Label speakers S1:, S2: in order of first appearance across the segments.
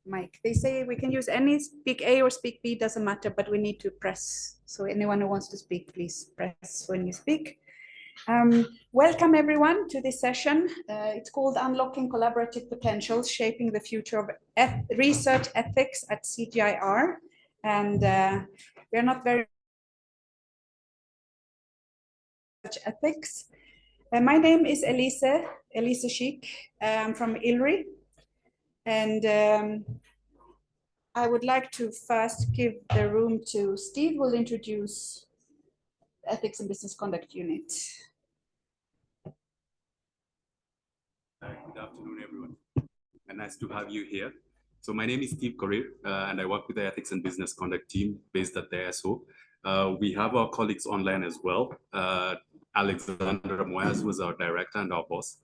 S1: mic. They say we can use any, speak A or speak B, doesn't matter, but we need to press. So anyone who wants to speak, please press when you speak. Welcome everyone to this session. It's called Unlocking Collaborative Potentials, Shaping the Future of Research Ethics at CGIAR. And we're not very ethics. My name is Elise Schick. I'm from ILRI. And I would like to first give the room to Steve, who will introduce Ethics and Business Conduct Unit.
S2: Good afternoon, everyone, and nice to have you here. So my name is Steve Correa, and I work with the Ethics and Business Conduct team based at the ASO. We have our colleagues online as well. Alexandra Moyaz, who is our director and our boss.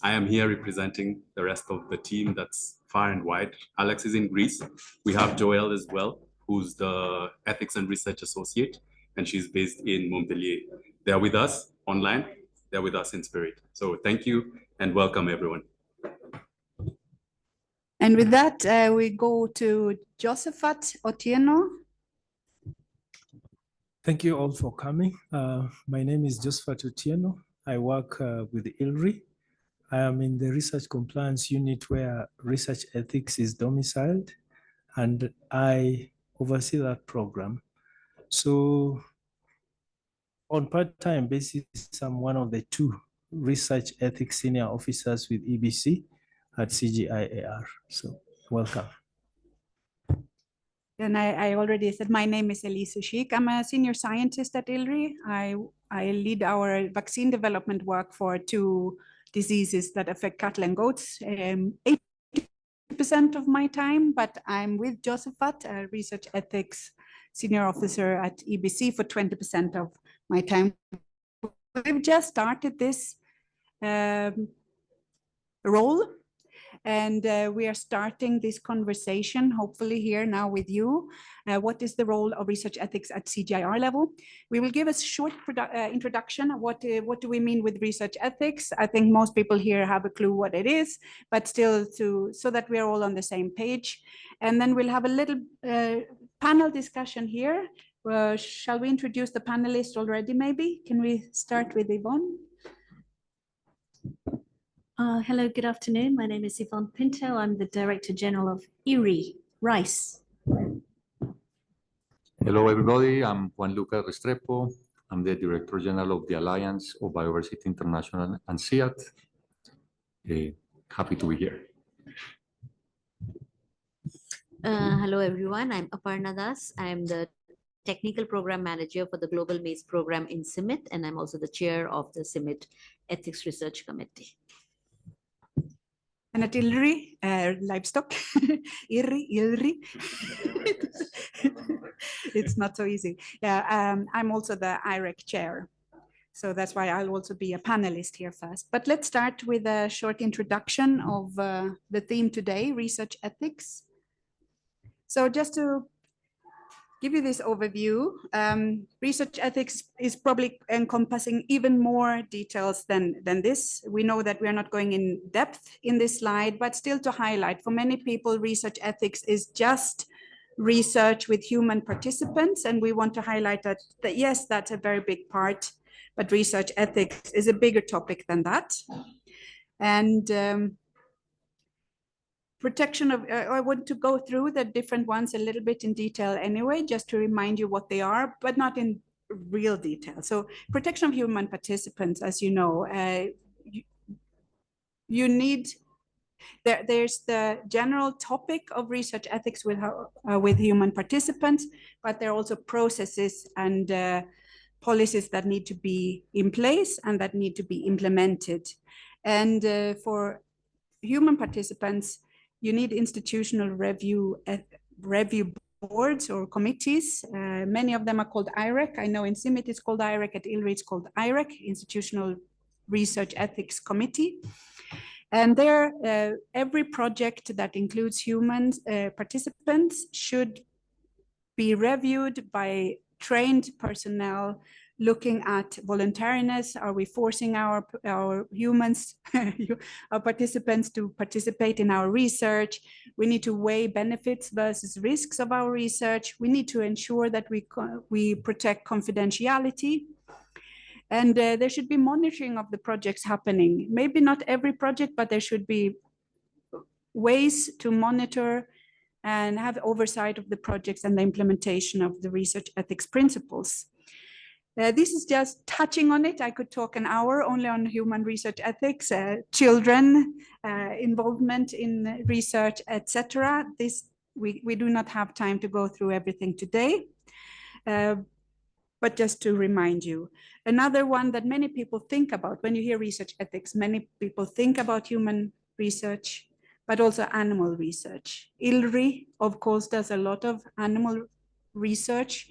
S2: I am here representing the rest of the team that's far and wide. Alex is in Greece. We have Joelle as well, who's the Ethics and Research Associate, and she's based in Montpellier. They're with us online. They're with us in spirit. So thank you and welcome, everyone.
S1: And with that, we go to Josephat Otieno.
S3: Thank you all for coming. My name is Josephat Otieno. I work with ILRI. I am in the research compliance unit where research ethics is domiciled, and I oversee that program. So on part-time basis, I'm one of the 2 research ethics senior officers with EBC at CGIAR. So welcome.
S1: And I already said my name is Elise Schick. I'm a senior scientist at ILRI. I lead our vaccine development work for 2 diseases that affect cattle and goats, 80% of my time, but I'm with Josephat, a research ethics senior officer at EBC, for 20% of my time. We've just started this role, and we are starting this conversation, hopefully here now with you. What is the role of research ethics at CGIAR level? We will give a short introduction of what do we mean with research ethics. I think most people here have a clue what it is, but still so that we're all on the same page. And then we'll have a little panel discussion here. Shall we introduce the panelists already maybe? Can we start with Yvonne?
S4: Hello, good afternoon. My name is Yvonne Pinto. I'm the Director General of IRI, RICE.
S5: Hello, everybody. I'm Juan Lucas Restrepo. I'm the Director General of the Alliance of Biodiversity International and CIAT. Happy to be here.
S4: Hello, everyone. I'm Aparna Das. I'm the Technical Program Manager for the Global Maize Program in CIMMYT, and I'm also the Chair of the CIMMYT Ethics Research Committee.
S1: And at ILRI, livestock, ILRI. It's not so easy. Yeah, I'm also the IREC chair. So that's why I'll also be a panelist here first. But let's start with a short introduction of the theme today, research ethics. So just to give you this overview, research ethics is probably encompassing even more details than this. We know that we are not going in depth in this slide, but still to highlight, for many people, research ethics is just research with human participants. And we want to highlight that yes, that's a very big part, but research ethics is a bigger topic than that. And protection of, I want to go through the different ones a little bit in detail anyway, just to remind you what they are, but not in real detail. So protection of human participants, as you know, you need, there's the general topic of research ethics with human participants, but there are also processes and policies that need to be in place and that need to be implemented. And for human participants, you need institutional review boards or committees. Many of them are called IREC. I know in CIMMYT it's called IREC, at ILRI it's called IREC, Institutional Research Ethics Committee. And there, every project that includes human participants should be reviewed by trained personnel looking at voluntariness. Are we forcing our humans, our participants to participate in our research? We need to weigh benefits versus risks of our research. We need to ensure that we protect confidentiality. And there should be monitoring of the projects happening. Maybe not every project, but there should be ways to monitor and have oversight of the projects and the implementation of the research ethics principles. This is just touching on it. I could talk an hour only on human research ethics, children, involvement in research, etc. We do not have time to go through everything today, but just to remind you. Another one that many people think about when you hear research ethics, many people think about human research, but also animal research. ILRI, of course, does a lot of animal research.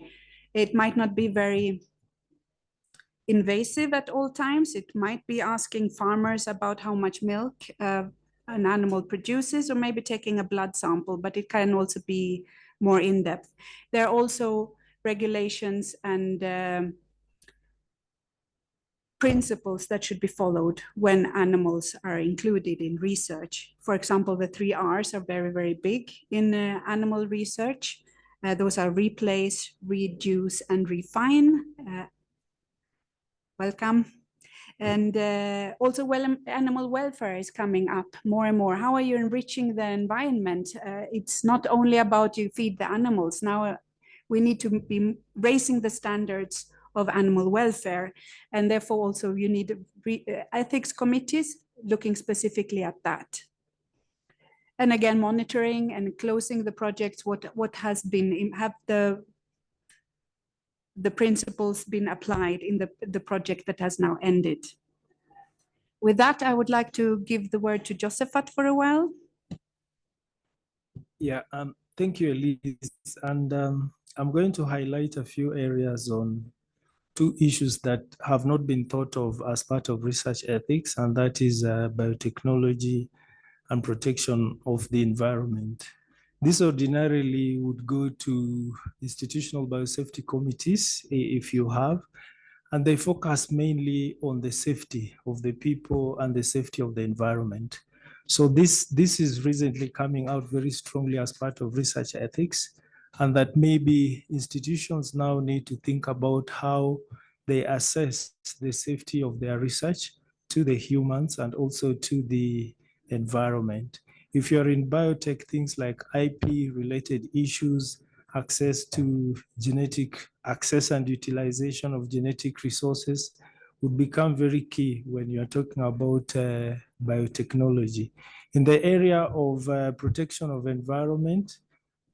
S1: It might not be very invasive at all times. It might be asking farmers about how much milk an animal produces, or maybe taking a blood sample, but it can also be more in-depth. There are also regulations and principles that should be followed when animals are included in research. For example, the 3 R's are very, very big in animal research. Those are replace, reduce, and refine. Welcome. And also animal welfare is coming up more and more. How are you enriching the environment? It's not only about you feed the animals. Now we need to be raising the standards of animal welfare. And therefore also you need ethics committees looking specifically at that. And again, monitoring and closing the projects, what has been, have the principles been applied in the project that has now ended. With that, I would like to give the word to Josephat for a while.
S3: Yeah, thank you, Elise. And I'm going to highlight a few areas on 2 issues that have not been thought of as part of research ethics, and that is biotechnology and protection of the environment. This ordinarily would go to institutional biosafety committees, if you have, and they focus mainly on the safety of the people and the safety of the environment. So this is recently coming out very strongly as part of research ethics, and that maybe institutions now need to think about how they assess the safety of their research to the humans and also to the environment. If you're in biotech, things like IP-related issues, access to genetic access and utilization of genetic resources would become very key when you're talking about biotechnology. In the area of protection of environment,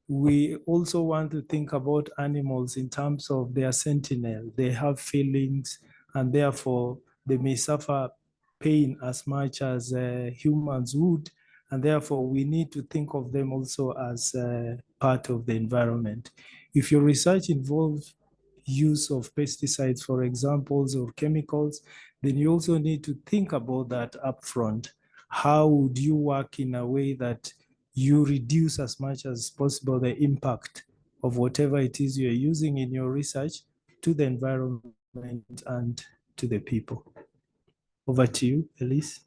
S3: we also want to think about animals in terms of their sentinel. They have feelings, and therefore they may suffer pain as much as humans would. And therefore we need to think of them also as part of the environment. If your research involves use of pesticides, for example, or chemicals, then you also need to think about that upfront. How would you work in a way that you reduce as much as possible the impact of whatever it is you're using in your research to the environment and to the people? Over to you, Elise.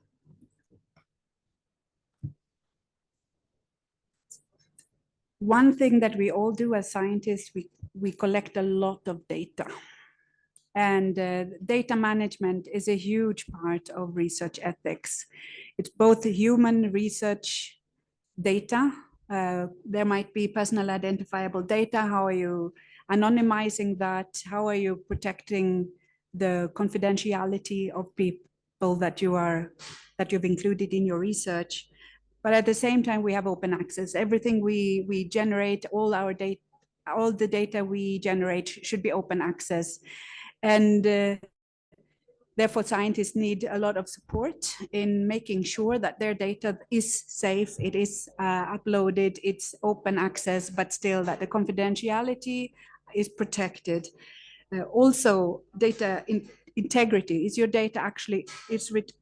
S1: One thing that we all do as scientists, we collect a lot of data. And data management is a huge part of research ethics. It's both human research data. There might be personal identifiable data. How are you anonymizing that? How are you protecting the confidentiality of people that you've included in your research? But at the same time, we have open access. Everything we generate, all the data we generate should be open access. And therefore, scientists need a lot of support in making sure that their data is safe, it is uploaded, it's open access, but still that the confidentiality is protected. Also, data integrity. Is your data actually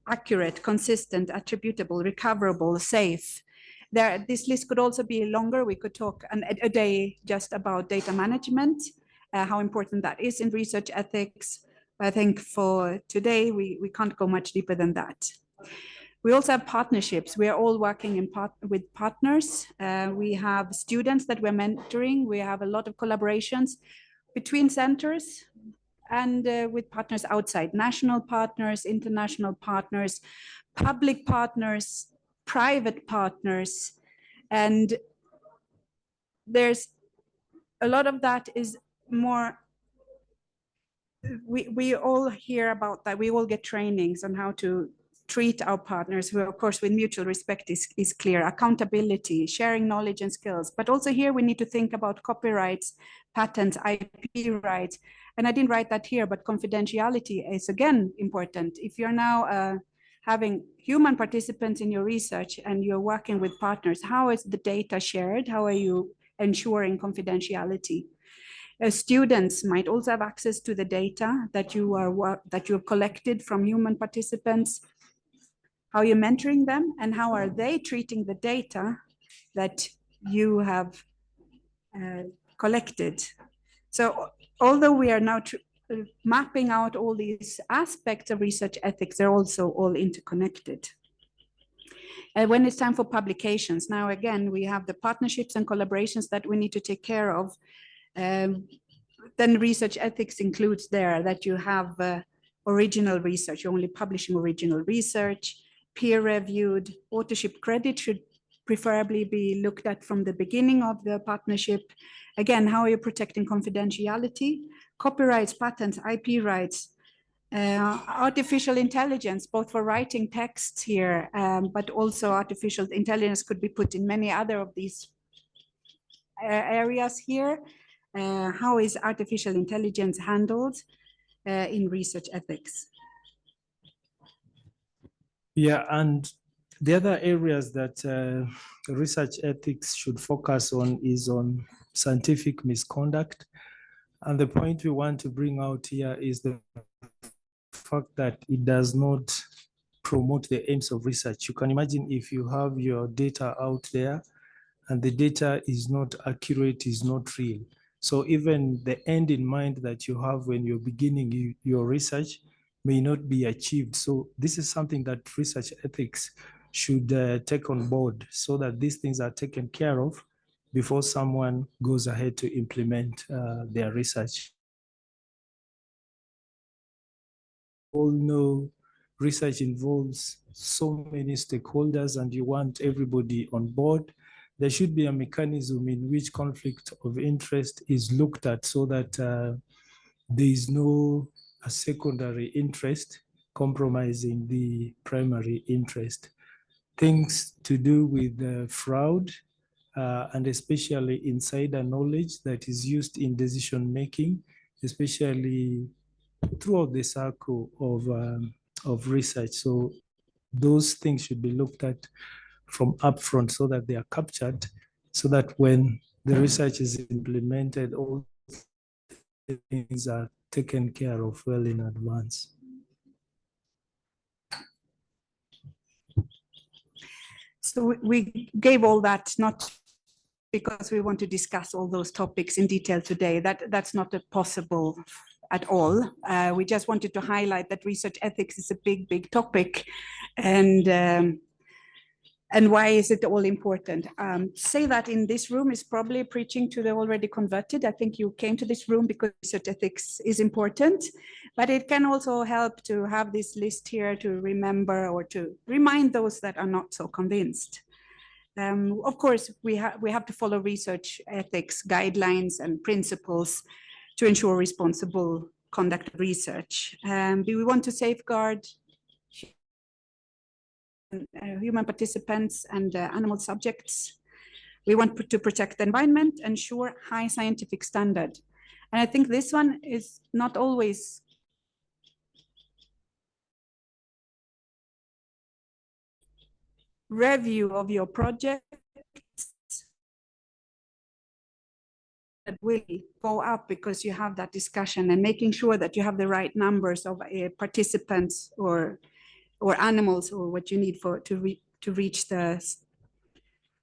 S1: accurate, consistent, attributable, recoverable, safe? This list could also be longer. We could talk a day just about data management. how important that is in research ethics. I think for today, we can't go much deeper than that. We also have partnerships. We are all working with partners. We have students that we're mentoring. We have a lot of collaborations between centers and with partners outside, national partners, international partners, public partners, private partners. And there's a lot of that is more, we all hear about that. We all get trainings on how to treat our partners, who of course with mutual respect is clear, accountability, sharing knowledge and skills. But also here we need to think about copyrights, patents, IP rights. And I didn't write that here, but confidentiality is again important. If you're now having human participants in your research and you're working with partners, how is the data shared? How are you ensuring confidentiality? Students might also have access to the data that you've collected from human participants. How are you mentoring them, and how are they treating the data that you have collected? So although we are now mapping out all these aspects of research ethics, they're also all interconnected. When it's time for publications, now again, we have the partnerships and collaborations that we need to take care of. Then research ethics includes there that you have original research, you're only publishing original research, peer-reviewed, authorship credit should preferably be looked at from the beginning of the partnership. Again, how are you protecting confidentiality? Copyrights, patents, IP rights, artificial intelligence, both for writing texts here, but also artificial intelligence could be put in many other of these areas here. How is artificial intelligence handled in research ethics?
S3: Yeah, and the other areas that research ethics should focus on is on scientific misconduct. And the point we want to bring out here is the fact that it does not promote the aims of research. You can imagine if you have your data out there and the data is not accurate, is not real. So even the end in mind that you have when you're beginning your research may not be achieved. So this is something that research ethics should take on board so that these things are taken care of before someone goes ahead to implement their research. All know research involves so many stakeholders and you want everybody on board. There should be a mechanism in which conflict of interest is looked at so that there is no secondary interest compromising the primary interest. Things to do with fraud and especially insider knowledge that is used in decision making, especially throughout the circle of research. So those things should be looked at from upfront so that they are captured, so that when the research is implemented, all things are taken care of well in advance.
S1: So we gave all that not because we want to discuss all those topics in detail today. That's not possible at all. We just wanted to highlight that research ethics is a big topic, and why is it all important? Say that in this room is probably preaching to the already converted. I think you came to this room because research ethics is important, but it can also help to have this list here to remember or to remind those that are not so convinced. Of course, we have to follow research ethics guidelines and principles to ensure responsible conduct of research. Do we want to safeguard human participants and animal subjects? We want to protect the environment, ensure high scientific standard. And I think this one is not always review of your project that will go up because you have that discussion, and making sure that you have the right numbers of participants or animals or what you need to reach the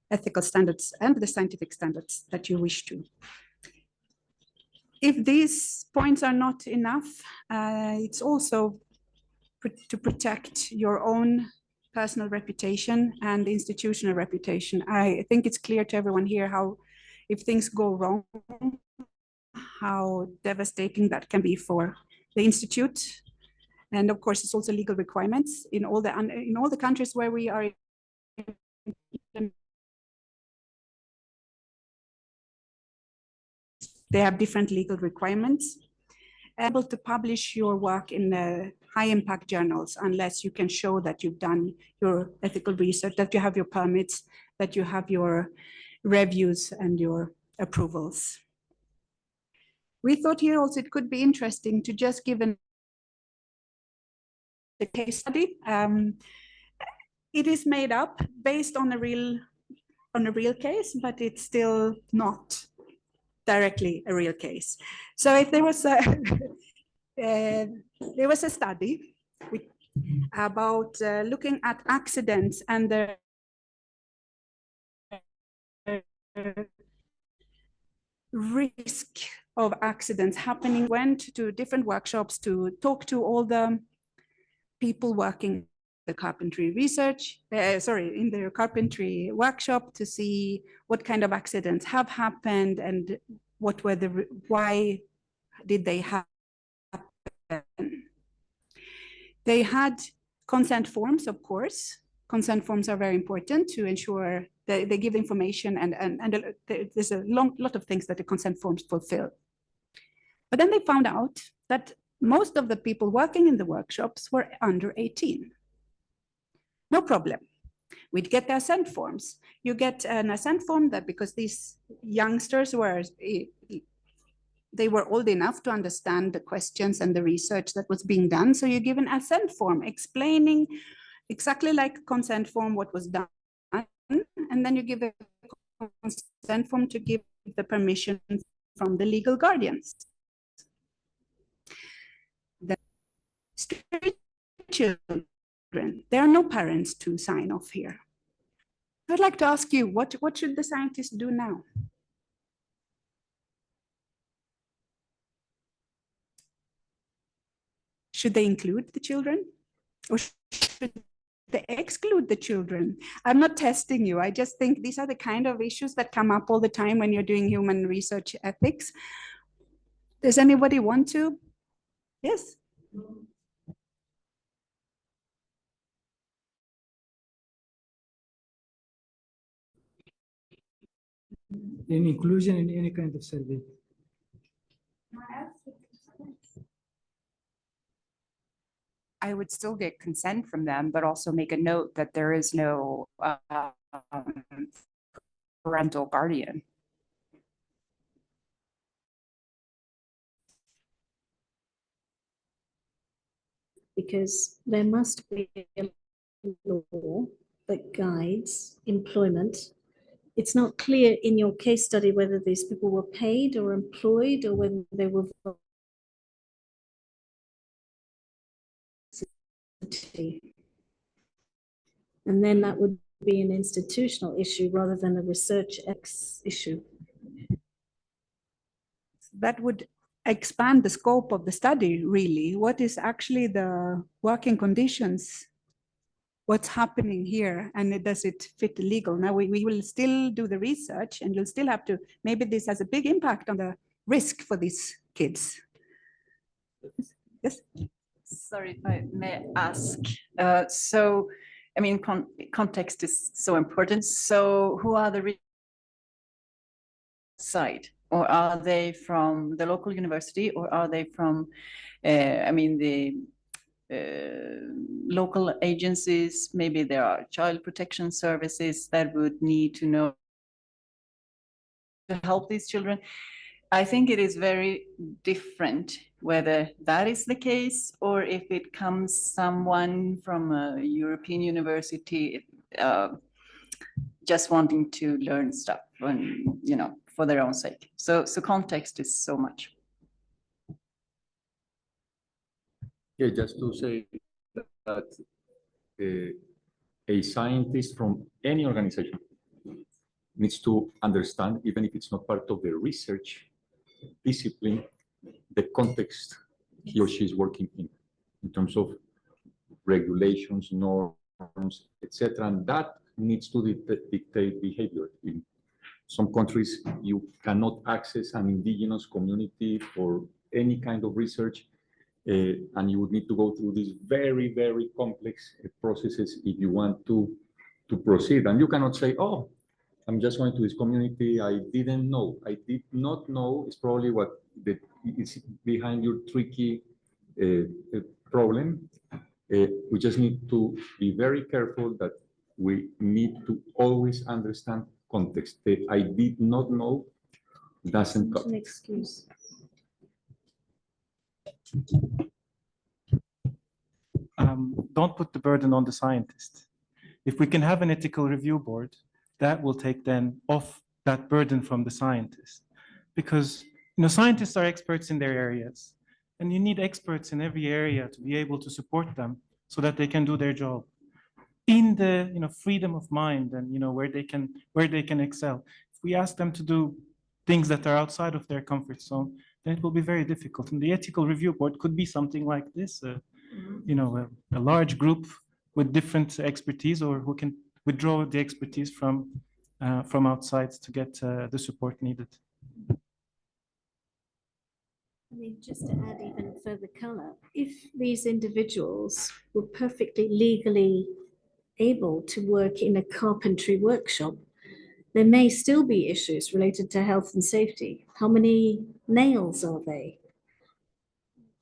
S1: ethical standards and the scientific standards that you wish to. if these points are not enough, it's also to protect your own personal reputation and institutional reputation. I think it's clear to everyone here how, if things go wrong, how devastating that can be for the institute. And of course, it's also legal requirements in all the countries where we are. They have different legal requirements. Able to publish your work in high impact journals unless you can show that you've done your ethical research, that you have your permits, that you have your reviews and your approvals. We thought here also it could be interesting to just give the case study. It is made up based on a real case, but it's still not directly a real case. So if there was a there was a study about looking at accidents and the risk of accidents happening. Went to different workshops to talk to all the people working the carpentry research, in the carpentry workshop, to see what kind of accidents have happened and what were why did they happen. They had consent forms, of course. Consent forms are very important to ensure that they give information, and there's a lot of things that the consent forms fulfill. But then they found out that most of the people working in the workshops were under 18. No problem. We'd get the assent forms. You get an assent form that because these youngsters they were old enough to understand the questions and the research that was being done. So you give an assent form explaining exactly like a consent form what was done. And then you give a consent form to give the permission from the legal guardians. The street children, there are no parents to sign off here. I'd like to ask you, what should the scientists do now? Should they include the children, or should they exclude the children? I'm not testing you. I just think these are the kind of issues that come up all the time when you're doing human research ethics. Does anybody want to? Yes.
S6: In inclusion in any kind of survey.
S7: I would still get consent from them, but also make a note that there is no parental guardian.
S8: Because there must be a law that guides employment. It's not clear in your case study whether these people were paid or employed or whether they were and then that would be an institutional issue rather than a research issue.
S1: That would expand the scope of the study, really. What is actually the working conditions? What's happening here, and does it fit legal? Now we will still do the research, and you'll still have to, maybe this has a big impact on the risk for these kids. Yes?
S9: Sorry if I may ask. So, I mean, context is so important. So who are the side? Or are they from the local university, or are they from, I mean, the local agencies? Maybe there are child protection services that would need to know to help these children. I think it is very different whether that is the case, or if it comes someone from a European university just wanting to learn stuff and, you know, for their own sake. So context is so much.
S5: Yeah, just to say that a scientist from any organization needs to understand, even if it's not part of their research, discipline the context he or she is working in terms of regulations, norms, etc. And that needs to dictate behavior. In some countries, you cannot access an indigenous community for any kind of research, and you would need to go through these very, very complex processes if you want to proceed. And you cannot say, oh, I'm just going to this community. I didn't know. I did not know. It's probably what is behind your tricky problem. We just need to be very careful that we need to always understand context. The I did not know doesn't cut.
S8: An excuse.
S10: Don't put the burden on the scientist. If we can have an ethical review board, that will take then off that burden from the scientist. Because scientists are experts in their areas, and you need experts in every area to be able to support them so that they can do their job in the freedom of mind and where they can excel. If we ask them to do things that are outside of their comfort zone, then it will be very difficult. And the ethical review board could be something like this, a large group with different expertise, or who can withdraw the expertise from outside to get the support needed.
S8: I mean, just to add even further color, if these individuals were perfectly legally able to work in a carpentry workshop, there may still be issues related to health and safety. How many nails are they?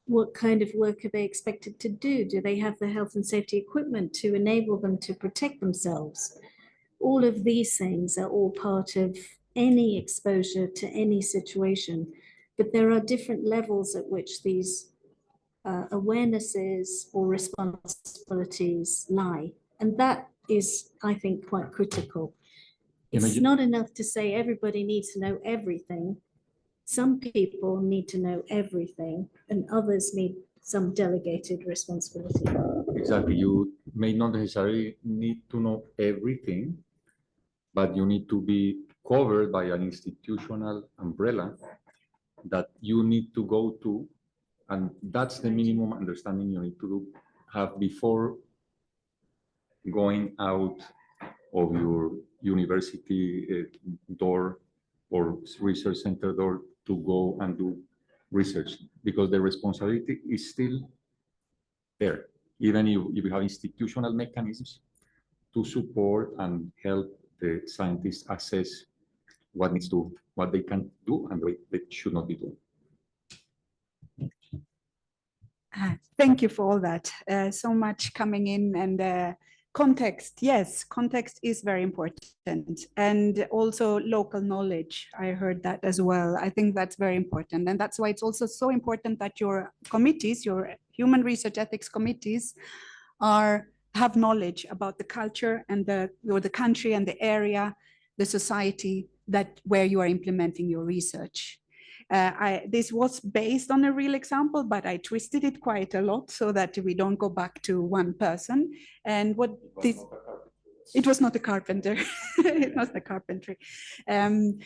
S8: What kind of work are they expected to do? Do they have the health and safety equipment to enable them to protect themselves? All of these things are all part of any exposure to any situation, but there are different levels at which these awarenesses or responsibilities lie. And that is, I think, quite critical. It's not enough to say everybody needs to know everything. Some people need to know everything, and others need some delegated responsibility.
S5: Exactly. You may not necessarily need to know everything, but you need to be covered by an institutional umbrella that you need to go to. And that's the minimum understanding you need to have before going out of your university door or research center door to go and do research, because the responsibility is still there, even if you have institutional mechanisms to support and help the scientists assess what they can do and what they should not be doing.
S1: Thank you for all that. So much coming in, and context. Yes, context is very important, and also local knowledge. I heard that as well. I think that's very important, and that's why it's also so important that your committees, your human research ethics committees, have knowledge about the culture and the country and the area, the society where you are implementing your research. This was based on a real example, but I twisted it quite a lot so that we don't go back to one person. And it was not a carpenter. It was the carpentry.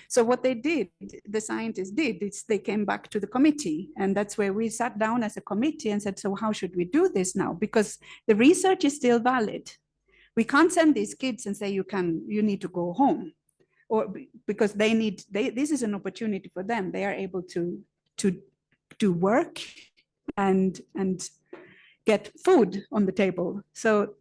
S1: So what they did, the scientists did, is they came back to the committee, and that's where we sat down as a committee and said, so how should we do this now? Because the research is still valid. We can't send these kids and say, you need to go home. Or because this is an opportunity for them. They are able to do work and get food on the table. So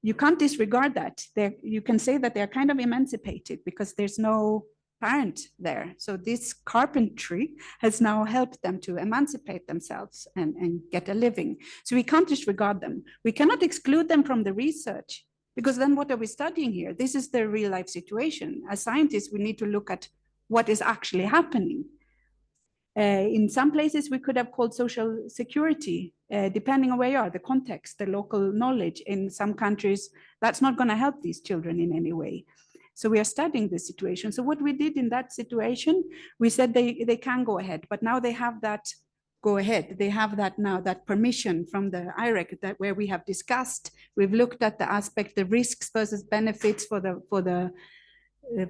S1: you can't disregard that. You can say that they're kind of emancipated because there's no parent there. So this carpentry has now helped them to emancipate themselves and get a living. So we can't disregard them. We cannot exclude them from the research, because then what are we studying here? This is the real life situation. As scientists, we need to look at what is actually happening. In some places, we could have called social security, depending on where you are, the context, the local knowledge. In some countries, that's not going to help these children in any way. So we are studying the situation. So what we did in that situation, we said they can go ahead, but now they have that go ahead. They have that now, that permission from the IREC, that where we have discussed, we've looked at the aspect, the risks versus benefits for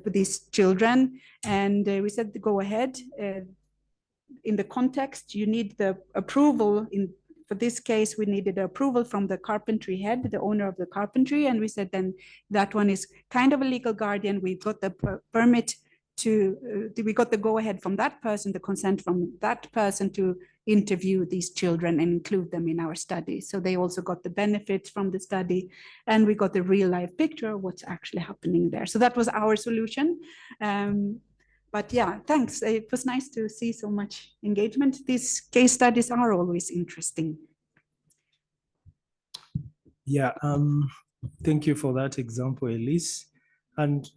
S1: these children, and we said to go ahead. in the context, you need the approval. For this case, we needed approval from the carpentry head, the owner of the carpentry, and we said then that one is kind of a legal guardian. We got the permit we got the go-ahead from that person, the consent from that person to interview these children and include them in our study. So they also got the benefits from the study, and we got the real life picture of what's actually happening there. So that was our solution. But yeah, thanks. It was nice to see so much engagement. These case studies are always interesting.
S3: Yeah, thank you for that example, Elise. And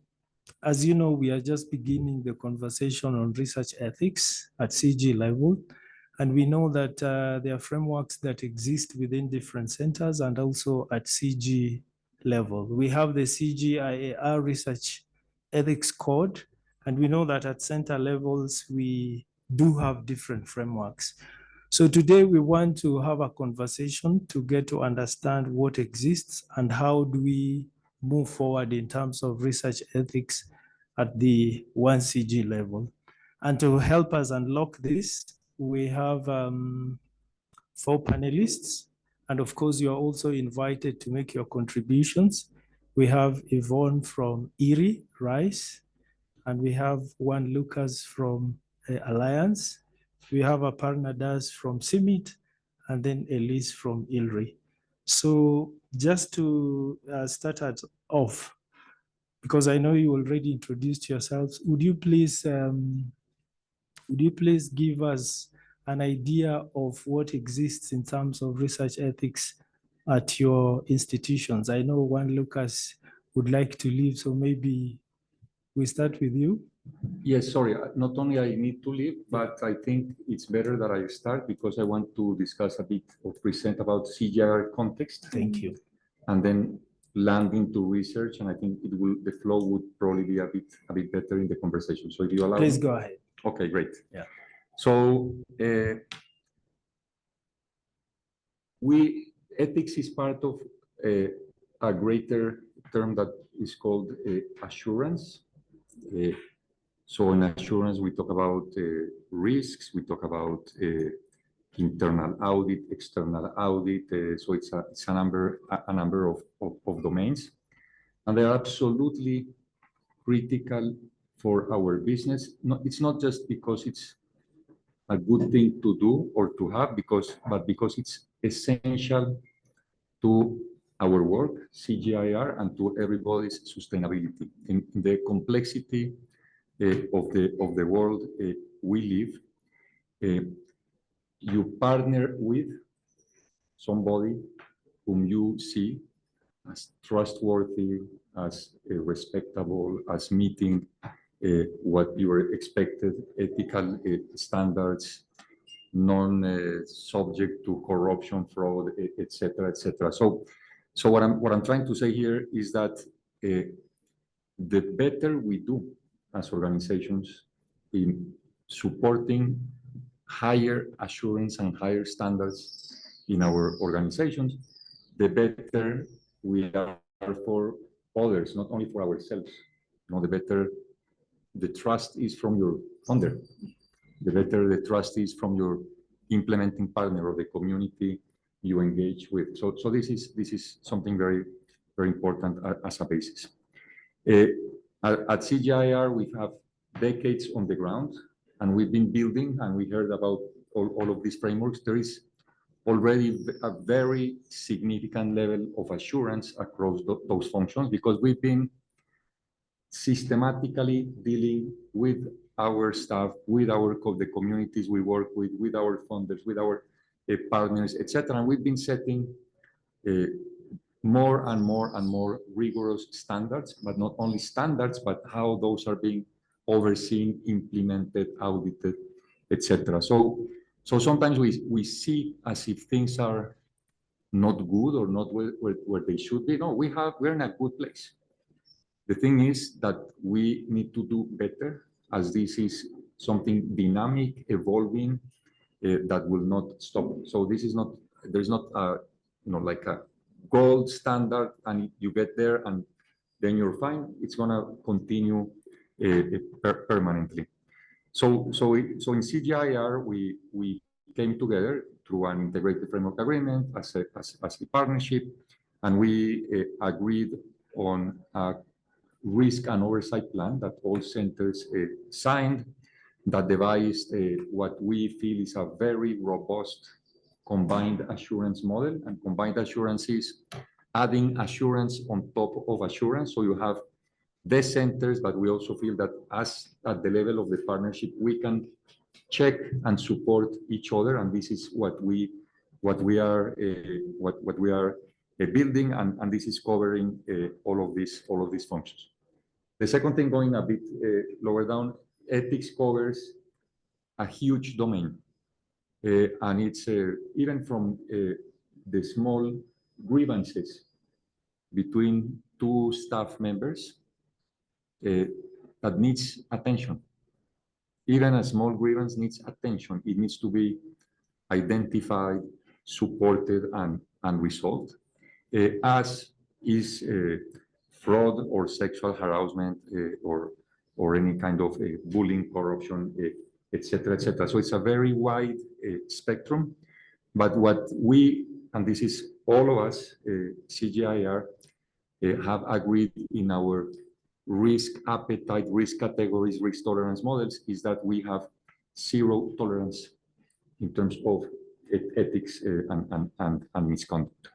S3: as you know, we are just beginning the conversation on research ethics at CG level. And we know that there are frameworks that exist within different centers and also at CG level. We have the CGIAR Research Ethics Code, and we know that at center levels, we do have different frameworks. So today we want to have a conversation to get to understand what exists and how do we move forward in terms of research ethics at the 1CG level. And to help us unlock this, we have 4 panelists. And of course, you're also invited to make your contributions. We have Yvonne from ERI, RISE, and we have Juan Lucas from Alliance. We have Aparna Das from CIMIT, and then Elise from ILRI. So just to start us off, because I know you already introduced yourselves, would you please give us an idea of what exists in terms of research ethics at your institutions? I know Juan Lucas would like to leave, so maybe we start with you.
S5: Yes, sorry, not only I need to leave, but I think it's better that I start because I want to discuss a bit or present about CGIAR context.
S3: Thank you.
S5: And then land into research, and I think the flow would probably be a bit better in the conversation. So if you allow
S3: Please
S5: me.
S3: go ahead.
S5: Okay, great.
S3: Yeah.
S5: So ethics is part of a greater term that is called assurance. So in assurance, we talk about risks, we talk about internal audit, external audit. So it's a number of domains, and they're absolutely critical for our business. It's not just because it's a good thing to do or to have, but because it's essential to our work, CGIAR, and to everybody's sustainability. In the complexity of the world we live, you partner with somebody whom you see as trustworthy, as respectable, as meeting what your expected ethical standards, non-subject to corruption, fraud, etc., etc. So what I'm trying to say here is that the better we do as organizations in supporting higher assurance and higher standards in our organizations, the better we are for others, not only for ourselves. The better the trust is from your funder, the better the trust is from your implementing partner or the community you engage with. So this is something very, very important as a basis. At CGIAR, we have decades on the ground, and we've been building, and we heard about all of these frameworks. There is already a very significant level of assurance across those functions because we've been systematically dealing with our staff, with the communities we work with our funders, with our partners, etc. And we've been setting more and more rigorous standards, but not only standards, but how those are being overseen, implemented, audited, etc. So sometimes we see as if things are not good or not where they should be. No, we're in a good place. The thing is that we need to do better, as this is something dynamic, evolving, that will not stop. So there's not like a gold standard and you get there and then you're fine. It's gonna continue permanently. So in CGIAR, we came together through an integrated framework agreement as a partnership, and we agreed on a risk and oversight plan that all centers signed, that devised what we feel is a very robust combined assurance model. And combined assurance is adding assurance on top of assurance. So you have the centers, but we also feel that at the level of the partnership, we can check and support each other. And this is what we are building, and this is covering all of these functions. The second thing, going a bit lower down, ethics covers a huge domain, and it's even from the small grievances between two staff members that needs attention. Even a small grievance needs attention. It needs to be identified, supported, and resolved, as is fraud or sexual harassment or any kind of bullying, corruption, etc., etc. So it's a very wide spectrum. But what we, and this is all of us, CGIAR, have agreed in our risk appetite, risk categories, risk tolerance models, is that we have zero tolerance in terms of ethics and misconduct.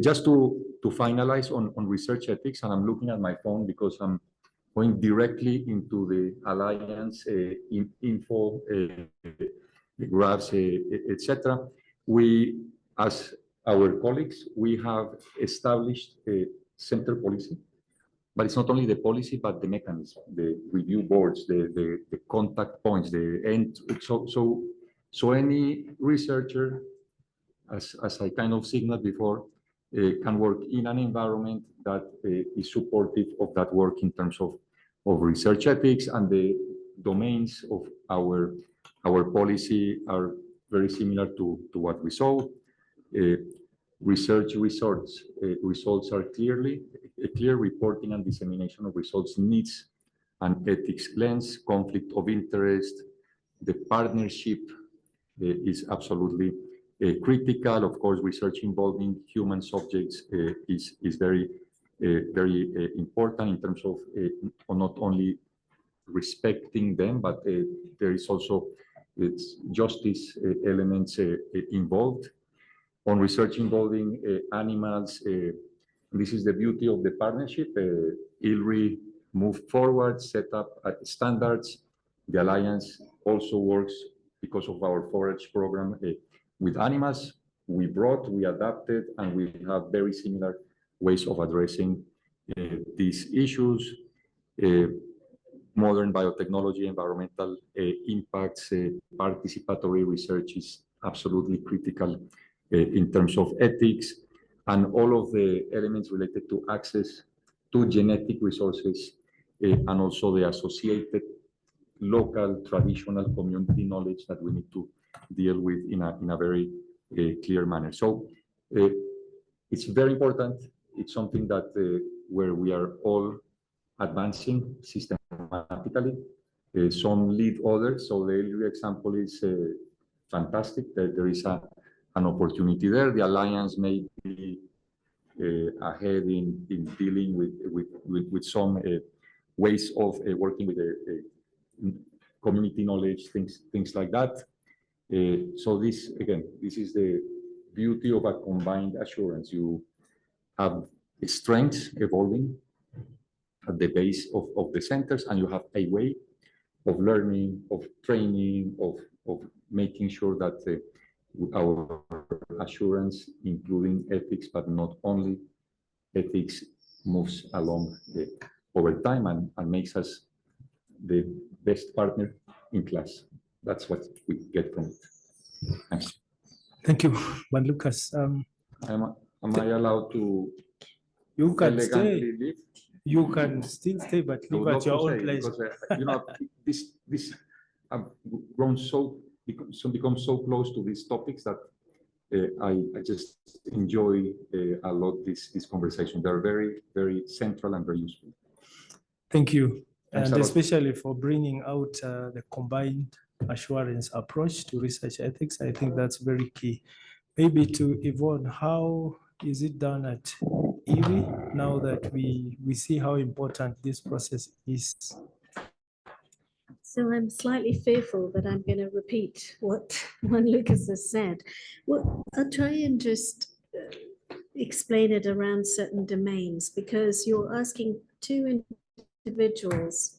S5: Just to finalize on research ethics, and I'm looking at my phone because I'm going directly into the Alliance info graphs, etc. We, as our colleagues, we have established a center policy, but it's not only the policy, but the mechanism, the review boards, the contact points, the end. So any researcher, as I kind of signaled before, can work in an environment that is supportive of that work in terms of research ethics, and the domains of our policy are very similar to what we saw. Research results are clear reporting and dissemination of results needs an ethics lens, conflict of interest. The partnership is absolutely critical. Of course, research involving human subjects is very important in terms of not only respecting them, but there is also justice elements involved. On research involving animals, this is the beauty of the partnership. ILRI moved forward, set up standards. The Alliance also works because of our forage program with animals. We adapted, and we have very similar ways of addressing these issues. Modern biotechnology, environmental impacts, participatory research is absolutely critical in terms of ethics, and all of the elements related to access to genetic resources and also the associated local traditional community knowledge that we need to deal with in a very clear manner. So it's very important. It's something that where we are all advancing systematically. Some lead others. So the ILRI example is fantastic. There is an opportunity there. The Alliance may be ahead in dealing with some ways of working with community knowledge, things like that. So this, again, this is the beauty of a combined assurance. You have strengths evolving at the base of the centers, and you have a way of learning, of training, of making sure that our assurance, including ethics, but not only ethics, moves along over time and makes us the best partner in class. That's what we get from it. Thanks.
S3: Thank you, Juan Lucas.
S5: Am I allowed to
S3: You can
S5: elegantly
S3: stay.
S5: leave?
S3: You can still stay, but
S5: I would
S3: leave
S5: love
S3: at your
S5: to
S3: own
S5: say,
S3: place.
S5: because you know, this I've grown become so close to these topics that I just enjoy a lot this conversation. They're very, very central and very useful.
S3: Thank you.
S5: Thanks
S3: and
S5: a lot.
S3: especially for bringing out the combined assurance approach to research ethics. I think that's very key. Maybe to Yvonne, how is it done at IRI now that we see how important this process is?
S8: So I'm slightly fearful that I'm going to repeat what Juan Lucas has said. Well, I'll try and just explain it around certain domains, because you're asking two individuals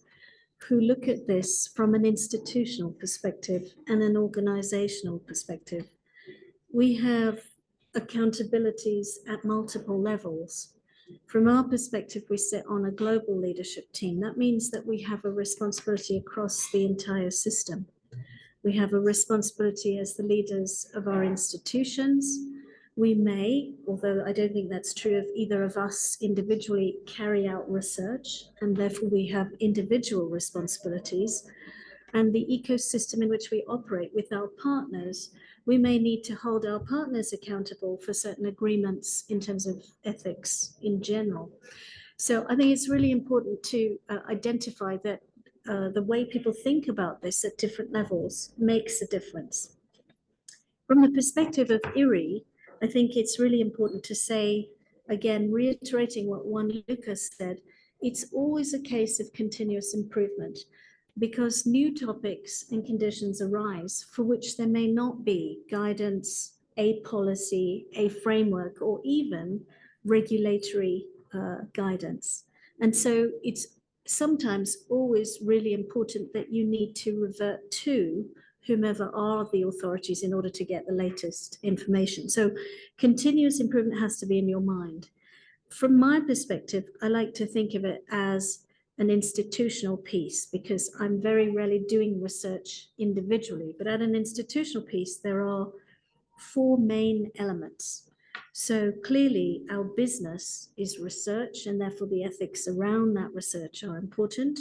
S8: who look at this from an institutional perspective and an organizational perspective. We have accountabilities at multiple levels. From our perspective, we sit on a global leadership team. That means that we have a responsibility across the entire system. We have a responsibility as the leaders of our institutions. We may, although I don't think that's true of either of us individually, carry out research, and therefore we have individual responsibilities. And the ecosystem in which we operate with our partners, we may need to hold our partners accountable for certain agreements in terms of ethics in general. So I think it's really important to identify that the way people think about this at different levels makes a difference. From the perspective of IRI, I think it's really important to say, again, reiterating what Juan Lucas said, it's always a case of continuous improvement, because new topics and conditions arise for which there may not be guidance, a policy, a framework, or even regulatory guidance. And so it's sometimes always really important that you need to revert to whomever are the authorities in order to get the latest information. So continuous improvement has to be in your mind. From my perspective, I like to think of it as an institutional piece, because I'm very rarely doing research individually, but at an institutional piece, there are four main elements. So clearly our business is research, and therefore the ethics around that research are important.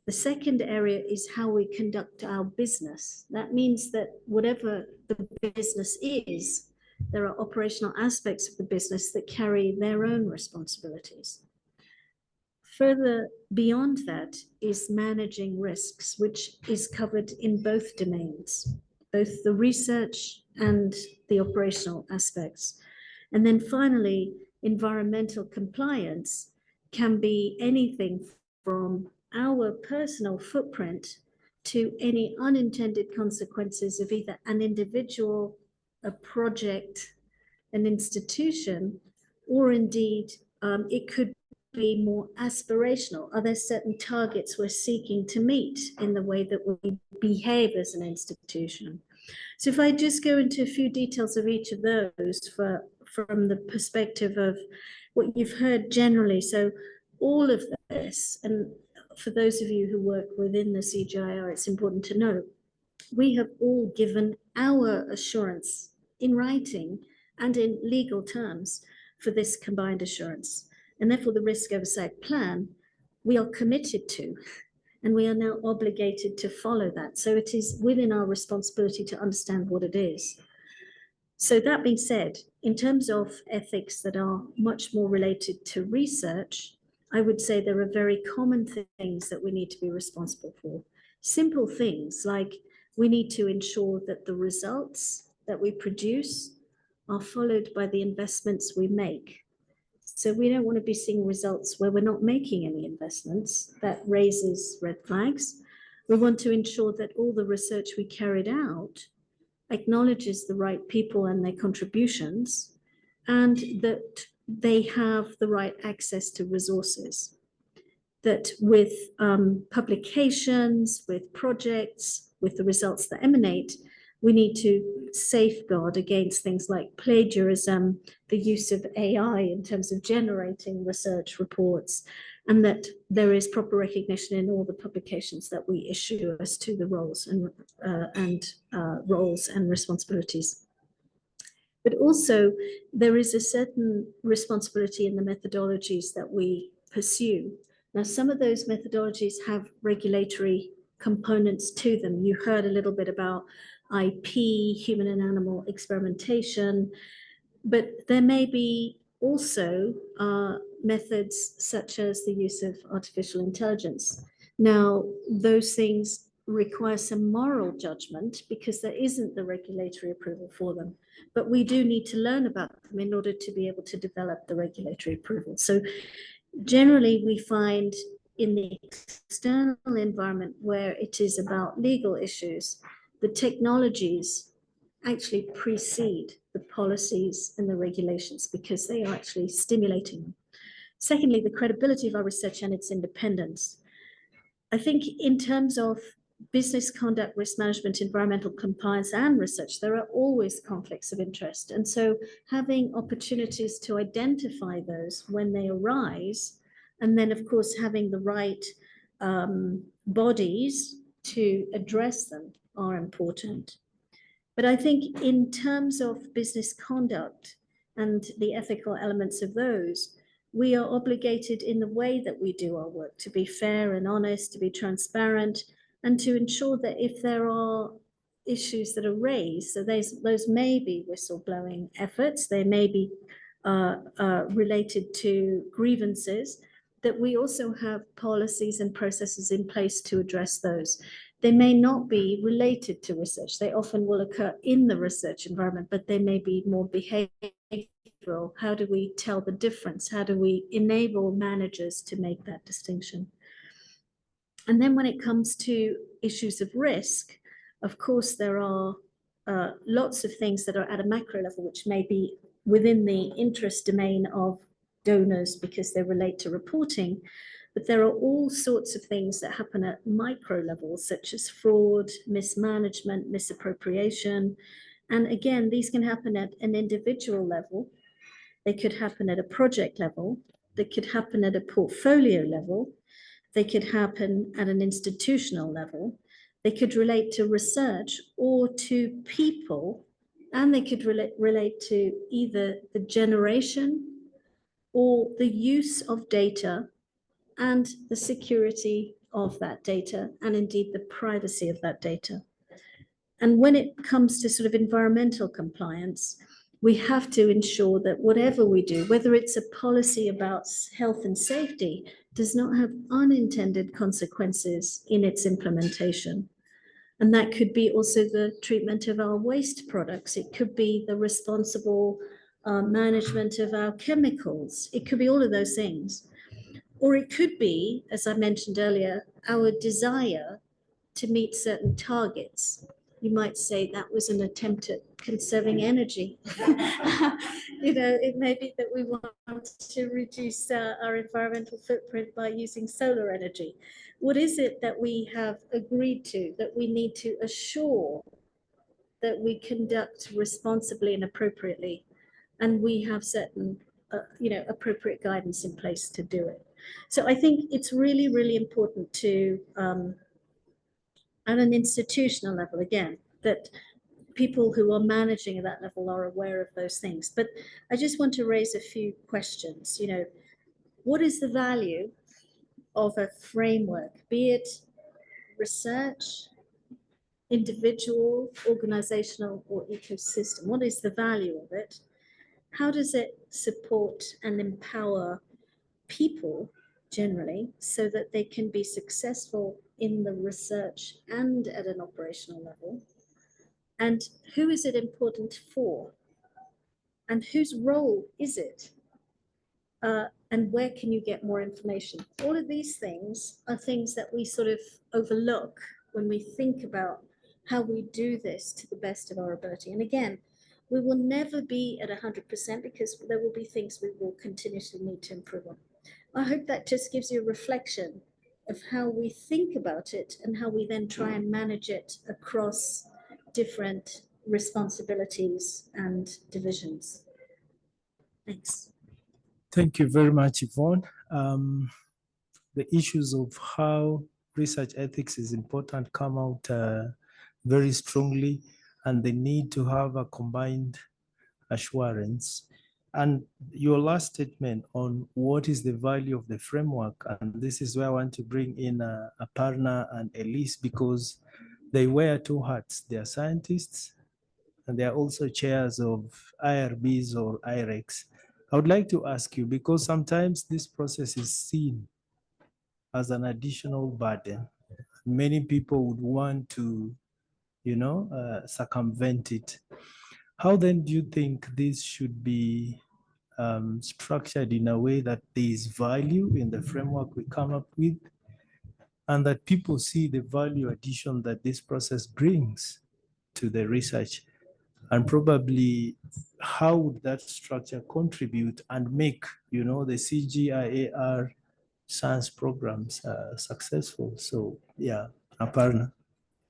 S8: The second area is how we conduct our business. That means that whatever the business is, there are operational aspects of the business that carry their own responsibilities. Further beyond that is managing risks, which is covered in both domains, both the research and the operational aspects. And then finally, environmental compliance can be anything from our personal footprint to any unintended consequences of either an individual, a project, an institution, or indeed it could be more aspirational. Are there certain targets we're seeking to meet in the way that we behave as an institution? So if I just go into a few details of each of those from the perspective of what you've heard generally. So all of this, and for those of you who work within the CGIAR, it's important to know, we have all given our assurance in writing and in legal terms for this combined assurance. And therefore the risk oversight plan, we are committed to, and we are now obligated to follow that. So it is within our responsibility to understand what it is. So that being said, in terms of ethics that are much more related to research, I would say there are very common things that we need to be responsible for. Simple things like we need to ensure that the results that we produce are followed by the investments we make. So we don't want to be seeing results where we're not making any investments. That raises red flags. We want to ensure that all the research we carried out acknowledges the right people and their contributions, and that they have the right access to resources. That with publications, with projects, with the results that emanate, we need to safeguard against things like plagiarism, the use of AI in terms of generating research reports, and that there is proper recognition in all the publications that we issue as to the roles and responsibilities. But also there is a certain responsibility in the methodologies that we pursue. Now, some of those methodologies have regulatory components to them. You heard a little bit about IP, human and animal experimentation, but there may be also methods such as the use of artificial intelligence. Now, those things require some moral judgment because there isn't the regulatory approval for them. But we do need to learn about them in order to be able to develop the regulatory approval. So generally, we find in the external environment where it is about legal issues, the technologies actually precede the policies and the regulations because they are actually stimulating them. Secondly, the credibility of our research and its independence. I think in terms of business conduct, risk management, environmental compliance, and research, there are always conflicts of interest. And so having opportunities to identify those when they arise, and then of course having the right bodies to address them are important. But I think in terms of business conduct and the ethical elements of those, we are obligated in the way that we do our work to be fair and honest, to be transparent, and to ensure that if there are issues that are raised, so those may be whistleblowing efforts, they may be related to grievances, that we also have policies and processes in place to address those. They may not be related to research. They often will occur in the research environment, but they may be more behavioral. How do we tell the difference? How do we enable managers to make that distinction? And then when it comes to issues of risk, of course, there are lots of things that are at a macro level, which may be within the interest domain of donors because they relate to reporting. But there are all sorts of things that happen at micro levels, such as fraud, mismanagement, misappropriation. And again, these can happen at an individual level. They could happen at a project level. They could happen at a portfolio level. They could happen at an institutional level. They could relate to research or to people, and they could relate to either the generation or the use of data and the security of that data, and indeed the privacy of that data. And when it comes to sort of environmental compliance, we have to ensure that whatever we do, whether it's a policy about health and safety, does not have unintended consequences in its implementation. And that could be also the treatment of our waste products. It could be the responsible management of our chemicals. It could be all of those things. Or it could be, as I mentioned earlier, our desire to meet certain targets. You might say that was an attempt at conserving energy. It may be that we want to reduce our environmental footprint by using solar energy. What is it that we have agreed to, that we need to assure that we conduct responsibly and appropriately? And we have certain, appropriate guidance in place to do it. So I think it's really, really important to, at an institutional level, again, that people who are managing at that level are aware of those things. But I just want to raise a few questions. What is the value of a framework, be it research, individual, organizational, or ecosystem? What is the value of it? How does it support and empower people generally so that they can be successful in the research and at an operational level? And who is it important for? And whose role is it? And where can you get more information? All of these things are things that we sort of overlook when we think about how we do this to the best of our ability. And again, we will never be at 100% because there will be things we will continuously need to improve on. I hope that just gives you a reflection of how we think about it and how we then try and manage it across different responsibilities and divisions. Thanks.
S3: Thank you very much, Yvonne. The issues of how research ethics is important come out very strongly, and the need to have a combined assurance. And your last statement on what is the value of the framework, and this is where I want to bring in Aparna and Elise, because they wear two hats. They are scientists, and they are also chairs of IRBs or IREX. I would like to ask you, because sometimes this process is seen as an additional burden. Many people would want to, circumvent it. How then do you think this should be structured in a way that there is value in the framework we come up with, and that people see the value addition that this process brings to the research? And probably how would that structure contribute and make, the CGIAR science programs successful? So yeah, Aparna.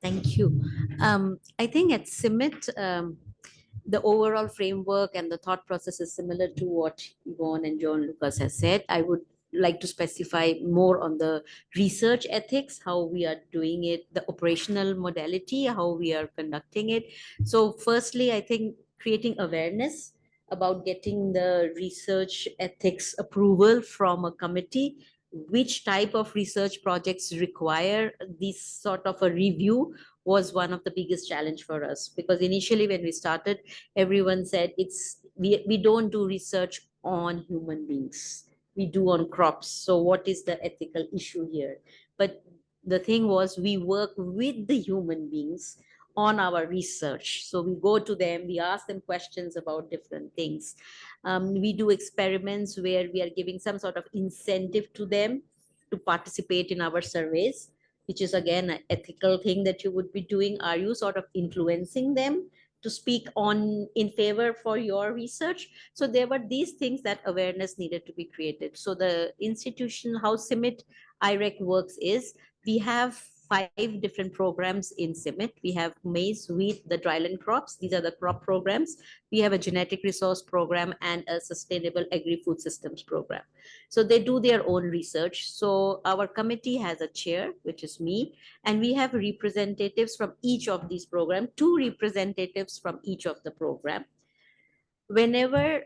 S4: Thank you. I think at CIMMYT, the overall framework and the thought process is similar to what Yvonne and John Lucas has said. I would like to specify more on the research ethics, how we are doing it, the operational modality, how we are conducting it. So firstly, I think creating awareness about getting the research ethics approval from a committee, which type of research projects require this sort of a review, was one of the biggest challenge for us, because initially when we started, everyone said we don't do research on human beings, we do on crops, so what is the ethical issue here? But the thing was, we work with the human beings on our research, so we go to them, we ask them questions about different things. We do experiments where we are giving some sort of incentive to them to participate in our surveys, which is again an ethical thing that you would be doing. Are you sort of influencing them to speak on in favor for your research? So there were these things that awareness needed to be created. So the institution, how CIMMYT IREC works is, we have 5 different programs in CIMMYT. We have maize, wheat, the dryland crops. These are the crop programs. We have a genetic resource program and a sustainable agri-food systems program. So they do their own research. So our committee has a chair, which is me, and we have representatives from each of these programs, 2 representatives from each of the program. Whenever,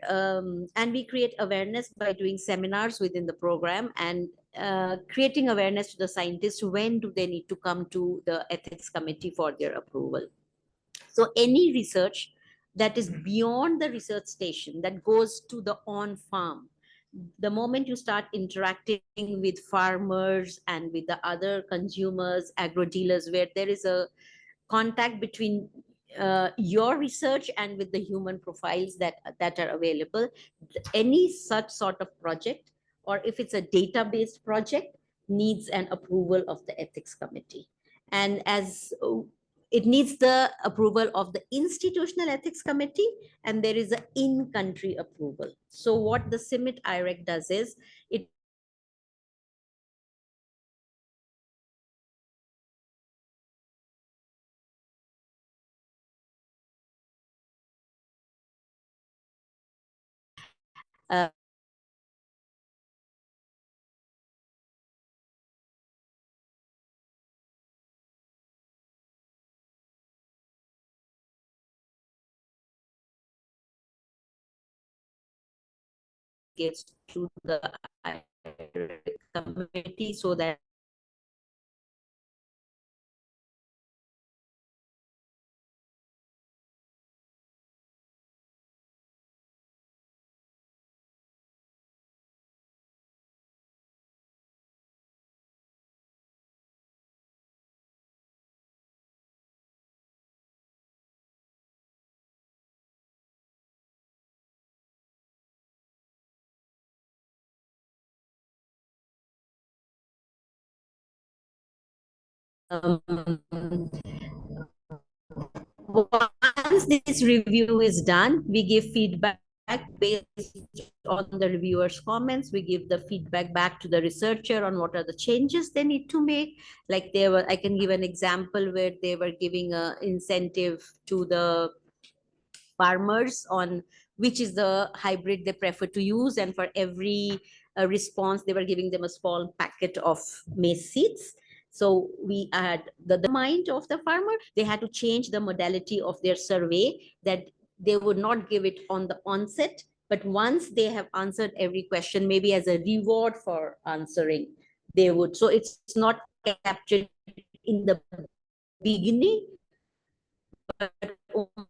S4: and we create awareness by doing seminars within the program and creating awareness to the scientists, when do they need to come to the ethics committee for their approval. So any research that is beyond the research station, that goes to the on-farm, the moment you start interacting with farmers and with the other consumers, agro-dealers, where there is a contact between your research and with the human profiles that are available, any such sort of project, or if it's a data-based project, needs an approval of the ethics committee. And as it needs the approval of the institutional ethics committee, and there is an in-country approval. So what the CIMMYT IREC does is, it gets to the committee so that once this review is done, we give feedback based on the reviewer's comments. We give the feedback back to the researcher on what are the changes they need to make. Like I can give an example where they were giving an incentive to the farmers on which is the hybrid they prefer to use, and for every response they were giving them a small packet of maize seeds. So we had the mind of the farmer, they had to change the modality of their survey, that they would not give it on the onset, but once they have answered every question, maybe as a reward for answering, they would. So it's not captured in the beginning, but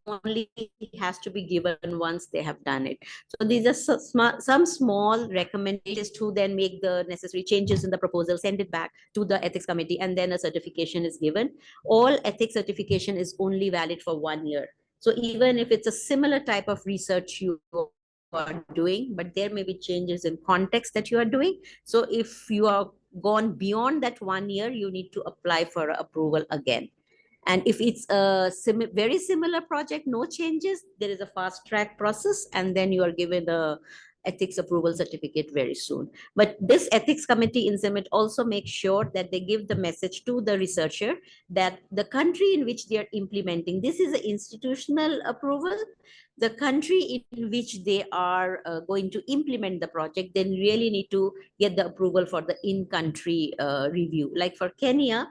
S4: only has to be given once they have done it. So these are some small recommendations to then make the necessary changes in the proposal, send it back to the ethics committee, and then a certification is given. All ethics certification is only valid for 1 year. So even if it's a similar type of research you are doing, but there may be changes in context that you are doing. So if you are gone beyond that 1 year, you need to apply for approval again. And if it's a very similar project, no changes, there is a fast track process, and then you are given the ethics approval certificate very soon. But this ethics committee in CIMMYT also makes sure that they give the message to the researcher that the country in which they are implementing, this is an institutional approval, the country in which they are going to implement the project, then really need to get the approval for the in-country review. Like for Kenya,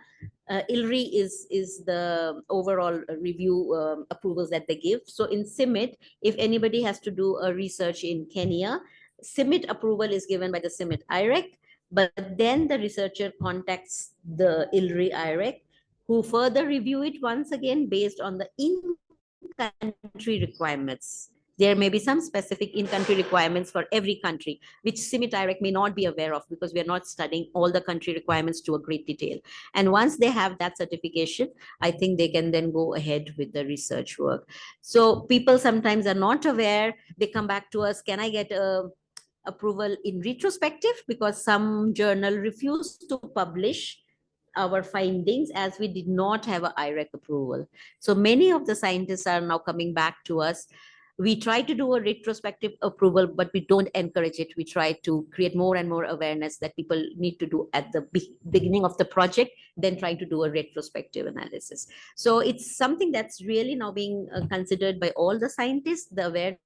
S4: ILRI is the overall review approvals that they give. So in CIMMYT, if anybody has to do a research in Kenya, CIMMYT approval is given by the CIMMYT IREC, but then the researcher contacts the ILRI IREC, who further review it once again based on the in-country requirements. There may be some specific in-country requirements for every country, which CIMMYT IREC may not be aware of because we are not studying all the country requirements to a great detail. And once they have that certification, I think they can then go ahead with the research work. So people sometimes are not aware. They come back to us, can I get approval in retrospective? Because some journal refused to publish our findings as we did not have an IREC approval. So many of the scientists are now coming back to us. We try to do a retrospective approval, but we don't encourage it. We try to create more and more awareness that people need to do at the beginning of the project, then trying to do a retrospective analysis. So it's something that's really now being considered by all the scientists. The awareness